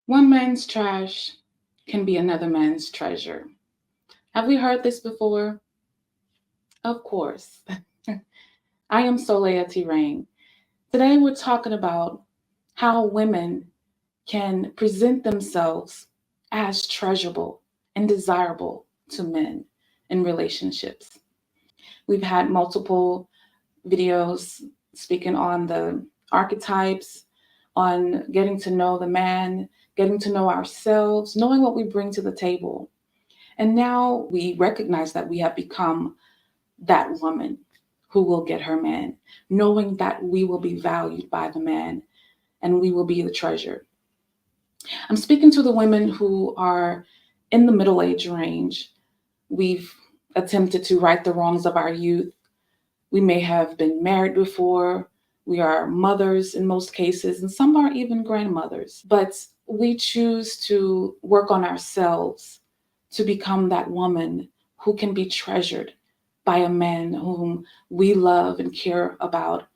One man's trash can be another man's treasure. Have we heard this before? Of course. I am Soleah T. Rayne. Today we're talking about how women can present themselves as treasurable and desirable to men in relationships. We've had multiple videos speaking on the archetypes, on getting to know the man, getting to know ourselves, knowing what we bring to the table. And now we recognize that we have become that woman who will get her man, knowing that we will be valued by the man and we will be the treasure. I'm speaking to the women who are in the middle age range. We've attempted to right the wrongs of our youth. We may have been married before. We are mothers in most cases, and some are even grandmothers. But we choose to work on ourselves to become that woman who can be treasured by a man whom we love and care about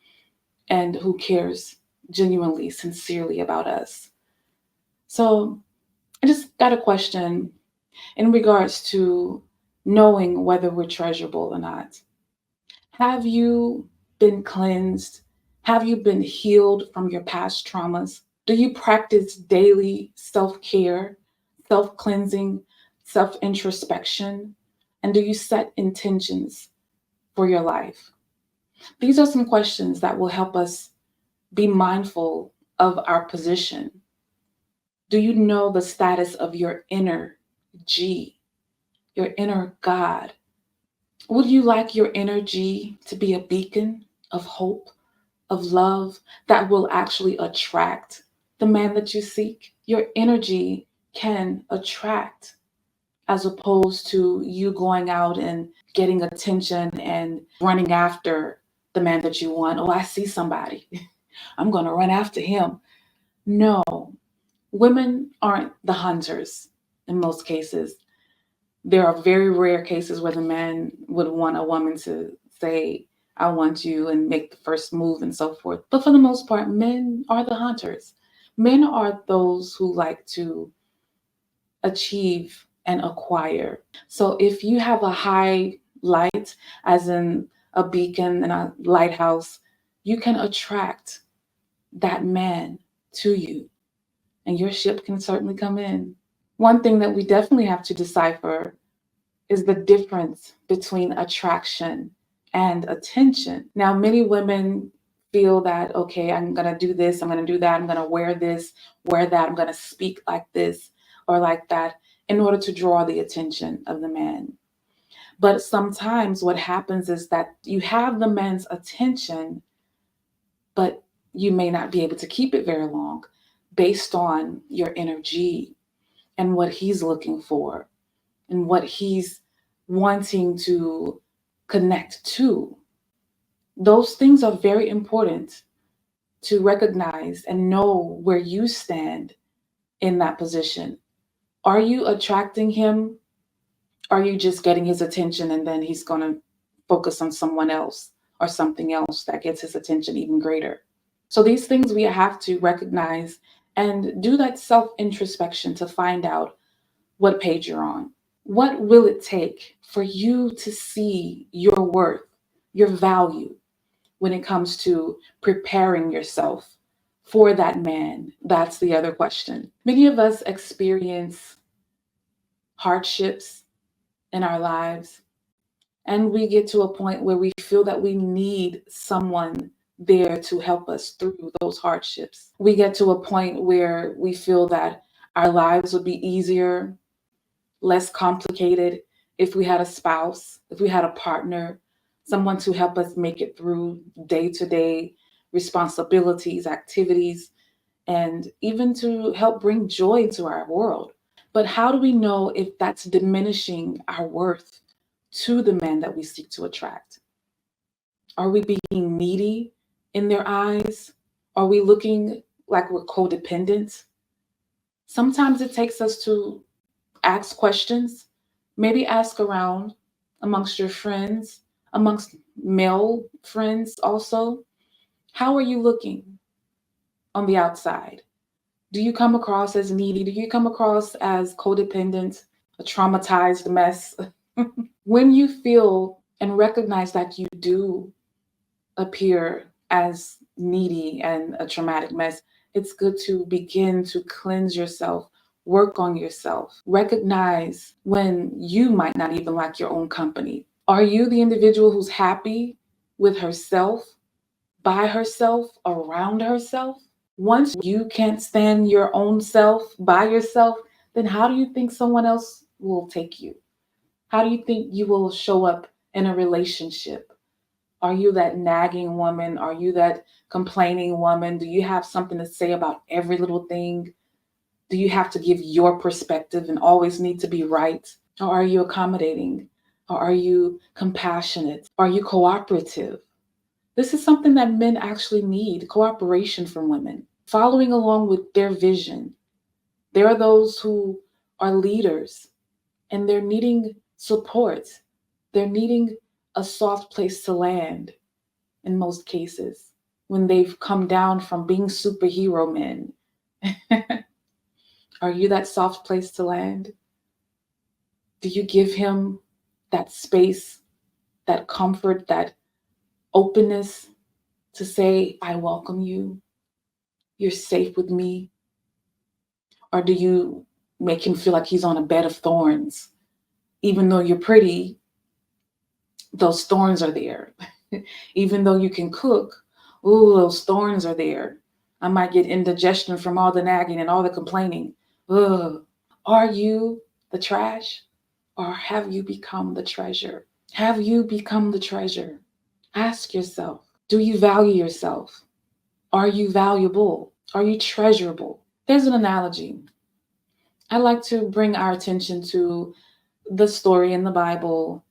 and who cares genuinely, sincerely about us. So I just got a question in regards to knowing whether we're treasurable or not. Have you been cleansed? Have you been healed from your past traumas? Do you practice daily self care, self cleansing, self introspection? And do you set intentions for your life? These are some questions that will help us be mindful of our position. Do you know the status of your inner G, your inner God? Would you like your energy to be a beacon of hope, of love that will actually attract the man that you seek? Your energy can attract as opposed to you going out and getting attention and running after the man that you want. Oh, I see somebody. I'm going to run after him. No, women aren't the hunters in most cases. There are very rare cases where the man would want a woman to say, I want you, and make the first move and so forth. But for the most part, men are the hunters. Men are those who like to achieve and acquire. So if you have a high light, as in a beacon and a lighthouse, you can attract that man to you, and your ship can certainly come in. One thing that we definitely have to decipher is the difference between attraction and attention. Now, many women feel that, okay, I'm going to do this, I'm going to do that, I'm going to wear this, wear that, I'm going to speak like this or like that in order to draw the attention of the man. But sometimes what happens is that you have the man's attention, but you may not be able to keep it very long based on your energy and what he's looking for and what he's wanting to connect to. Those things are very important to recognize and know where you stand in that position. Are you attracting him? Are you just getting his attention and then he's going to focus on someone else or something else that gets his attention even greater? So these things we have to recognize and do that self introspection to find out what page you're on. What will it take for you to see your worth, your value when it comes to preparing yourself for that man? That's the other question. Many of us experience hardships in our lives, and we get to a point where we feel that we need someone there to help us through those hardships. We get to a point where we feel that our lives would be easier, less complicated if we had a spouse, if we had a partner, someone to help us make it through day to day responsibilities, activities, and even to help bring joy into our world. But how do we know if that's diminishing our worth to the man that we seek to attract? Are we being needy in their eyes? Are we looking like we're codependent? Sometimes it takes us to ask questions, maybe ask around amongst your friends, amongst male friends also. How are you looking on the outside? Do you come across as needy? Do you come across as codependent, a traumatized mess? When you feel and recognize that you do appear as needy and a traumatic mess, it's good to begin to cleanse yourself, work on yourself, recognize when you might not even like your own company. Are you the individual who's happy with herself, by herself, around herself? Once you can't stand your own self by yourself, then how do you think someone else will take you? How do you think you will show up in a relationship? Are you that nagging woman? Are you that complaining woman? Do you have something to say about every little thing? Do you have to give your perspective and always need to be right? Or are you accommodating? Or are you compassionate? Are you cooperative? This is something that men actually need, cooperation from women, following along with their vision. There are those who are leaders and they're needing support. They're needing a soft place to land in most cases when they've come down from being superhero men. Are you that soft place to land? Do you give him that space, that comfort, that openness to say, I welcome you, you're safe with me? Or do you make him feel like he's on a bed of thorns? Even though you're pretty, those thorns are there. Even though you can cook, ooh, those thorns are there. I might get indigestion from all the nagging and all the complaining. Ugh. Are you the trash or have you become the treasure? Have you become the treasure? Ask yourself, do you value yourself? Are you valuable? Are you treasurable? There's an analogy. I like to bring our attention to the story in the Bible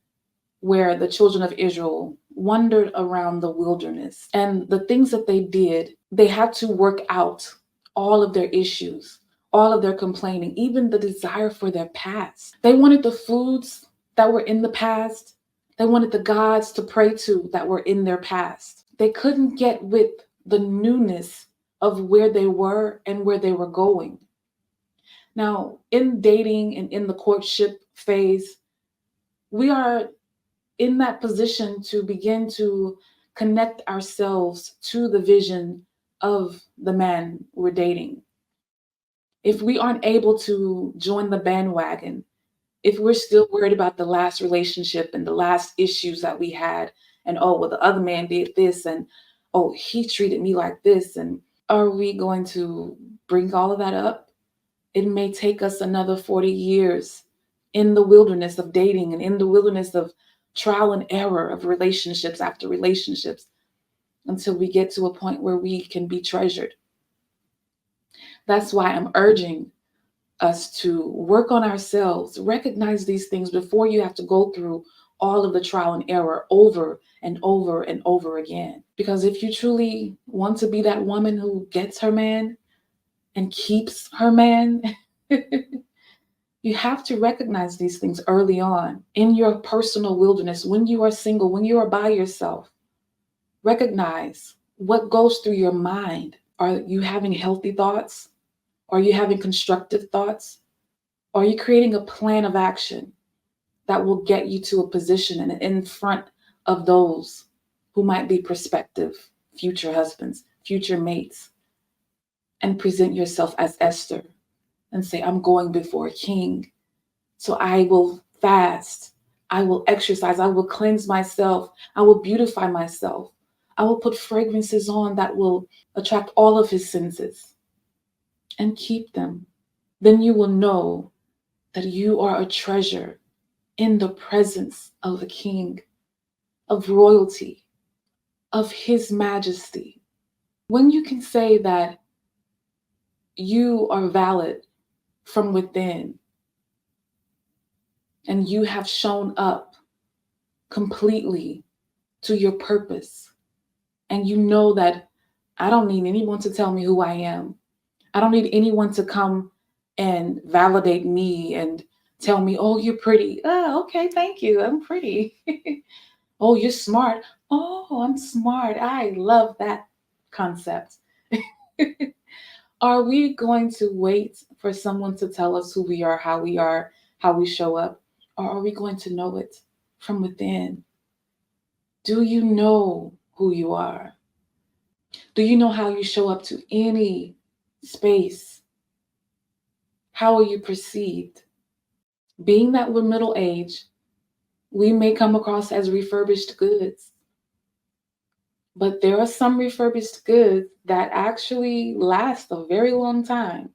where the children of Israel wandered around the wilderness. And the things that they did, they had to work out all of their issues, all of their complaining, even the desire for their past. They wanted the foods that were in the past. They wanted the gods to pray to that were in their past. They couldn't get with the newness of where they were and where they were going. Now, in dating and in the courtship phase, we are in that position to begin to connect ourselves to the vision of the man we're dating. If we aren't able to join the bandwagon, if we're still worried about the last relationship and the last issues that we had, and oh, well, the other man did this, and oh, he treated me like this, and are we going to bring all of that up? It may take us another 40 years in the wilderness of dating and in the wilderness of trial and error of relationships after relationships until we get to a point where we can be treasured. That's why I'm urging us to work on ourselves, recognize these things before you have to go through all of the trial and error over and over and over again. Because if you truly want to be that woman who gets her man and keeps her man, you have to recognize these things early on in your personal wilderness, when you are single, when you are by yourself. Recognize what goes through your mind. Are you having healthy thoughts? Are you having constructive thoughts? Are you creating a plan of action that will get you to a position and in front of those who might be prospective future husbands, future mates, and present yourself as Esther and say, I'm going before a king. So I will fast. I will exercise. I will cleanse myself. I will beautify myself. I will put fragrances on that will attract all of his senses and keep them. Then you will know that you are a treasure in the presence of the king, of royalty, of his majesty. When you can say that you are valid from within and you have shown up completely to your purpose, and you know that I don't need anyone to tell me who I am. I don't need anyone to come and validate me and tell me, oh, you're pretty. Oh, okay, thank you. I'm pretty. Oh, you're smart. Oh, I'm smart. I love that concept. Are we going to wait for someone to tell us who we are, how we show up? Or are we going to know it from within? Do you know who you are? Do you know how you show up to any space? How are you perceived? Being that we're middle aged, we may come across as refurbished goods, but there are some refurbished goods that actually last a very long time.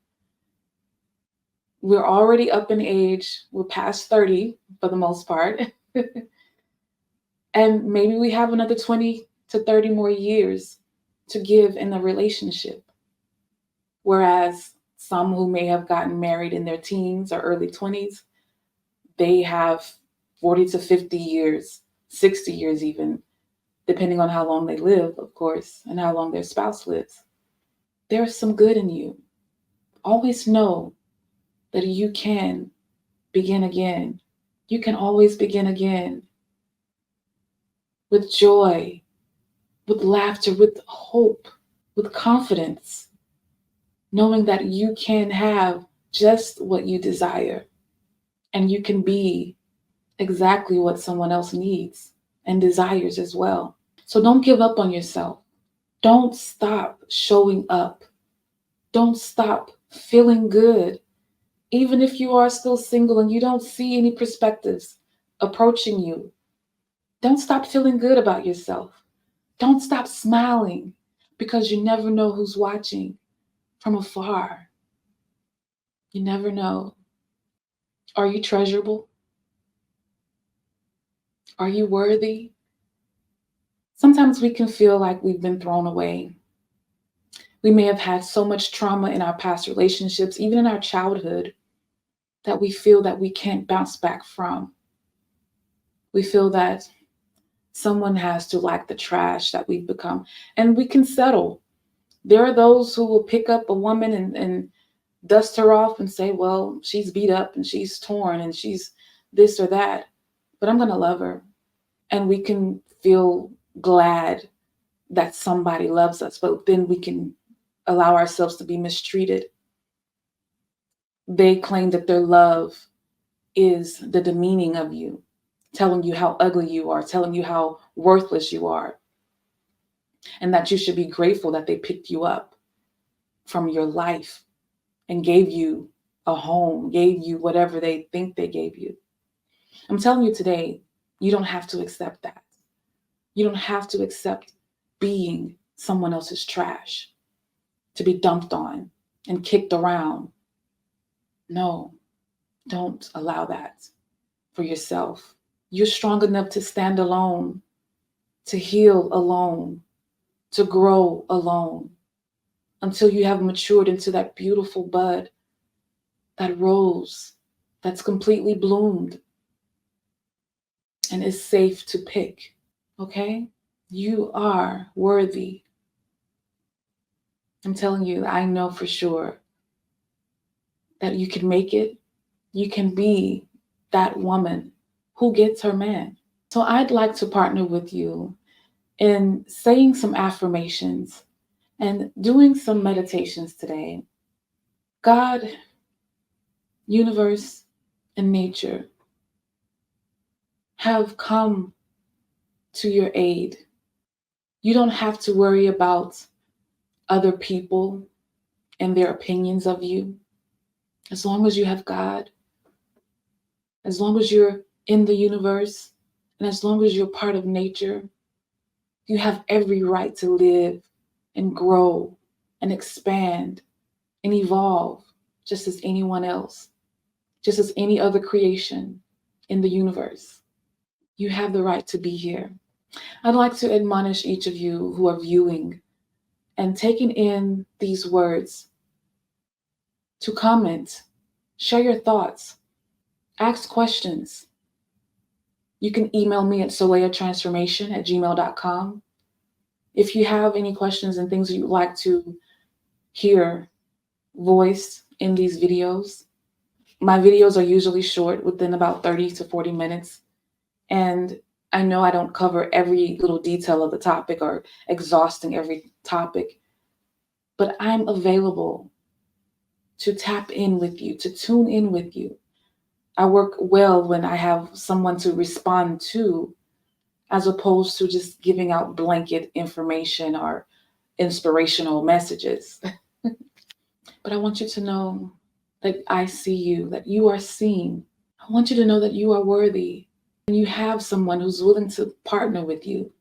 We're already up in age, we're past 30 for the most part, and maybe we have another 20 to 30 more years to give in a relationship. Whereas some who may have gotten married in their teens or early 20s, they have 40 to 50 years, 60 years even, depending on how long they live, of course, and how long their spouse lives. There's some good in you. Always know that you can begin again. You can always begin again with joy, with laughter, with hope, with confidence, knowing that you can have just what you desire and you can be exactly what someone else needs and desires as well. So don't give up on yourself. Don't stop showing up. Don't stop feeling good. Even if you are still single and you don't see any perspectives approaching you, don't stop feeling good about yourself. Don't stop smiling because you never know who's watching from afar. You never know. Are you treasurable? Are you worthy? Sometimes we can feel like we've been thrown away. We may have had so much trauma in our past relationships, even in our childhood, that we feel that we can't bounce back from. We feel that someone has to like the trash that we've become, and we can settle. There are those who will pick up a woman and dust her off and say, well, she's beat up and she's torn and she's this or that, but I'm going to love her. And we can feel glad that somebody loves us, but then we can allow ourselves to be mistreated. They claim that their love is the demeaning of you, telling you how ugly you are, telling you how worthless you are, and that you should be grateful that they picked you up from your life and gave you a home, gave you whatever they think they gave you. I'm telling you today, you don't have to accept that. You don't have to accept being someone else's trash, to be dumped on and kicked around. No, don't allow that for yourself. You're strong enough to stand alone, to heal alone, to grow alone until you have matured into that beautiful bud, that rose that's completely bloomed and is safe to pick. Okay? You are worthy. I'm telling you, I know for sure that you can make it. You can be that woman who gets her man. So I'd like to partner with you in saying some affirmations and doing some meditations today. God, universe, and nature have come to your aid. You don't have to worry about other people and their opinions of you. As long as you have God, as long as you're in the universe, and as long as you're part of nature, you have every right to live and grow and expand and evolve just as anyone else, just as any other creation in the universe. You have the right to be here. I'd like to admonish each of you who are viewing and taking in these words to comment, share your thoughts, ask questions. You can email me at soleahtransformation@gmail.com. If you have any questions and things you'd like to hear voiced in these videos, my videos are usually short, within about 30 to 40 minutes. And I know I don't cover every little detail of the topic or exhausting every topic, but I'm available to tap in with you, to tune in with you. I work well when I have someone to respond to, as opposed to just giving out blanket information or inspirational messages. But I want you to know that I see you, that you are seen. I want you to know that you are worthy and you have someone who's willing to partner with you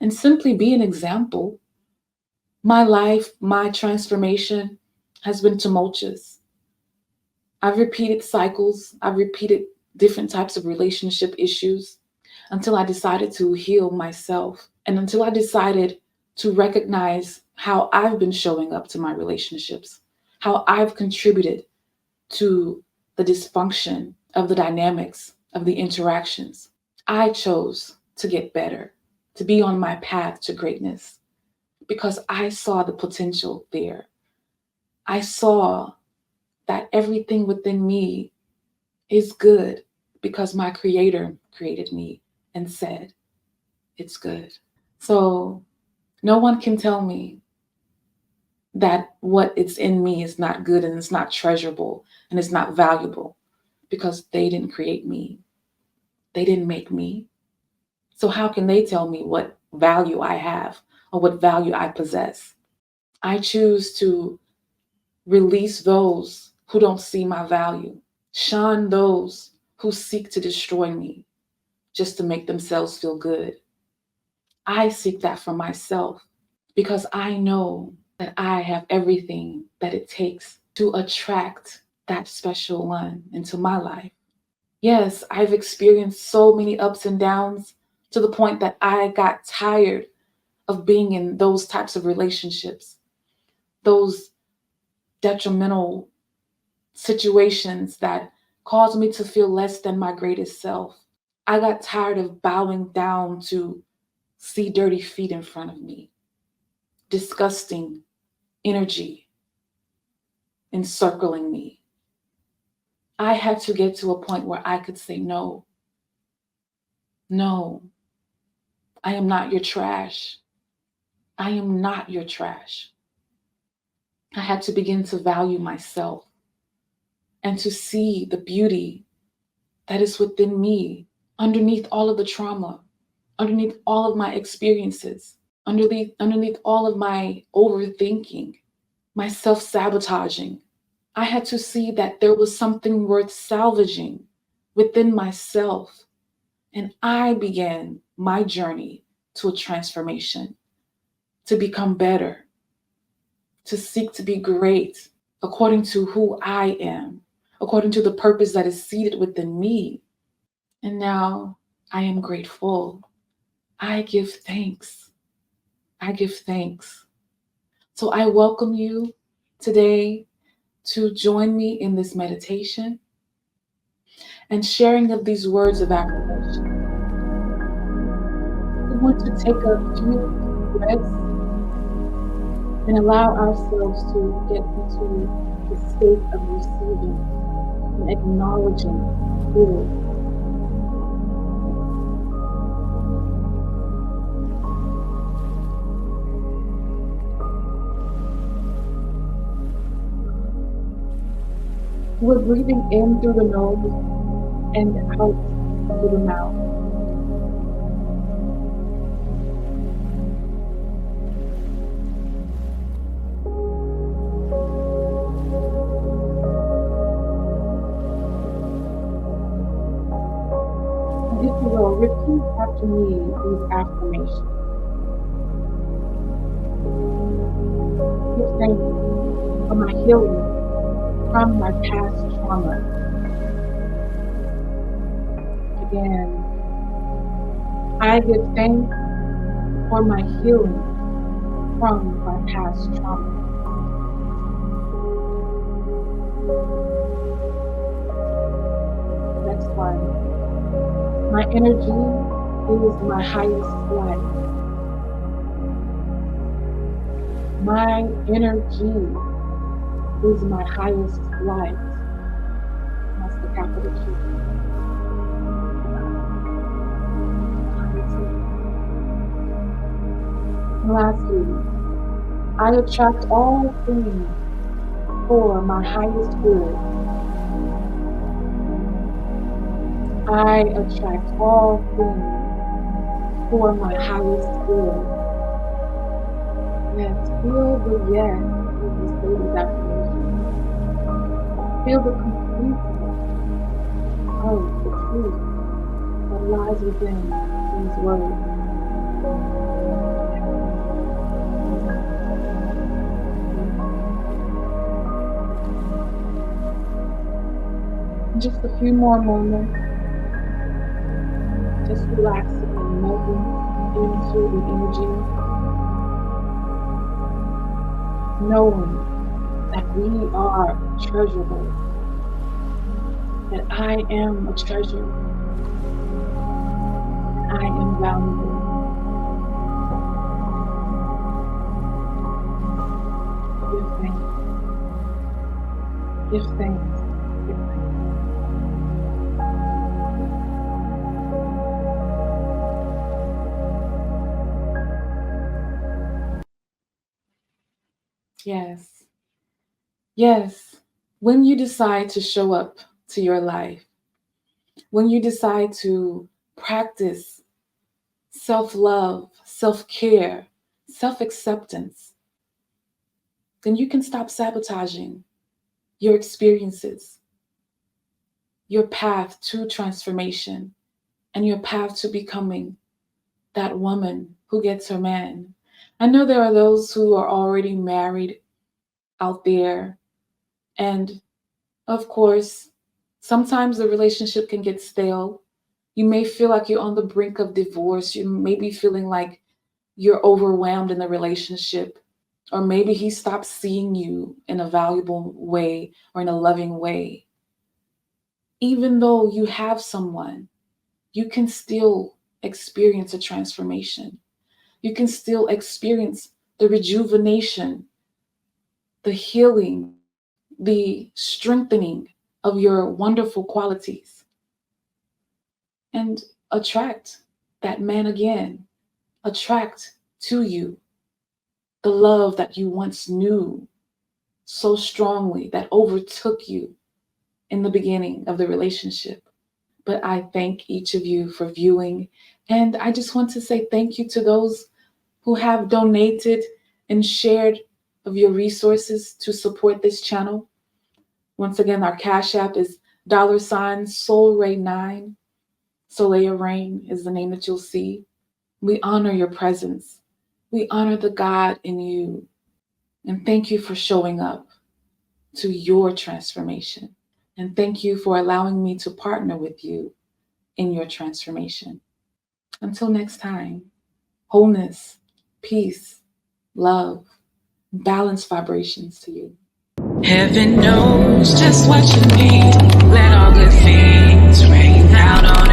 and simply be an example. My life, my transformation has been tumultuous. I've repeated cycles, I've repeated different types of relationship issues until I decided to heal myself and until I decided to recognize how I've been showing up to my relationships, how I've contributed to the dysfunction of the dynamics of the interactions. I chose to get better, to be on my path to greatness because I saw the potential there. I saw that everything within me is good because my creator created me and said it's good. So no one can tell me that what it's in me is not good and it's not treasurable and it's not valuable because they didn't create me. They didn't make me. So how can they tell me what value I have or what value I possess? I choose to release those who don't see my value, shun those who seek to destroy me just to make themselves feel good. I seek that for myself because I know that I have everything that it takes to attract that special one into my life. Yes, I've experienced so many ups and downs to the point that I got tired of being in those types of relationships, those detrimental situations that caused me to feel less than my greatest self. I got tired of bowing down to see dirty feet in front of me, disgusting energy encircling me. I had to get to a point where I could say, no, no, I am not your trash. I am not your trash. I had to begin to value myself and to see the beauty that is within me, underneath all of the trauma, underneath all of my experiences, underneath all of my overthinking, my self-sabotaging. I had to see that there was something worth salvaging within myself. And I began my journey to a transformation, to become better, to seek to be great according to who I am, according to the purpose that is seated within me. And now I am grateful. I give thanks. I give thanks. So I welcome you today to join me in this meditation and sharing of these words of affirmation. We want to take a few breaths and allow ourselves to get into the state of receiving and acknowledging it. We're breathing in through the nose and out through the mouth. And if you will, repeat after me these affirmations. Give thanks for my healing from my past trauma. Again, I give thanks for my healing from my past trauma. Next one. My energy is my highest life. My energy is my highest light. That's the capital T. And lastly, I attract all things for my highest good. I attract all things for my highest good. Yes, feel the yes as you say these affirmations. Feel the completeness of the truth that lies within these words. Yes, yes, yes. Just a few more moments, just relaxing and melting into the energy, knowing that we are treasurable, that I am a treasure, and I am valuable. Give thanks, give thanks, give thanks. Yes, yes. When you decide to show up to your life, when you decide to practice self love, self care, self acceptance, then you can stop sabotaging your experiences, your path to transformation, and your path to becoming that woman who gets her man. I know there are those who are already married out there, and of course, sometimes the relationship can get stale. You may feel like you're on the brink of divorce. You may be feeling like you're overwhelmed in the relationship, or maybe he stopped seeing you in a valuable way or in a loving way. Even though you have someone, you can still experience a transformation. You can still experience the rejuvenation, the healing, the strengthening of your wonderful qualities and attract that man again. Attract to you the love that you once knew so strongly that overtook you in the beginning of the relationship. But I thank each of you for viewing. And I just want to say thank you to those who have donated and shared of your resources to support this channel. Once again, our Cash App is $Soul9. Soleah Rayne is the name that you'll see. We honor your presence. We honor the God in you. And thank you for showing up to your transformation. And thank you for allowing me to partner with you in your transformation. Until next time, wholeness, peace, love, balanced vibrations to you. Heaven knows just what you need. Let all good things rain out on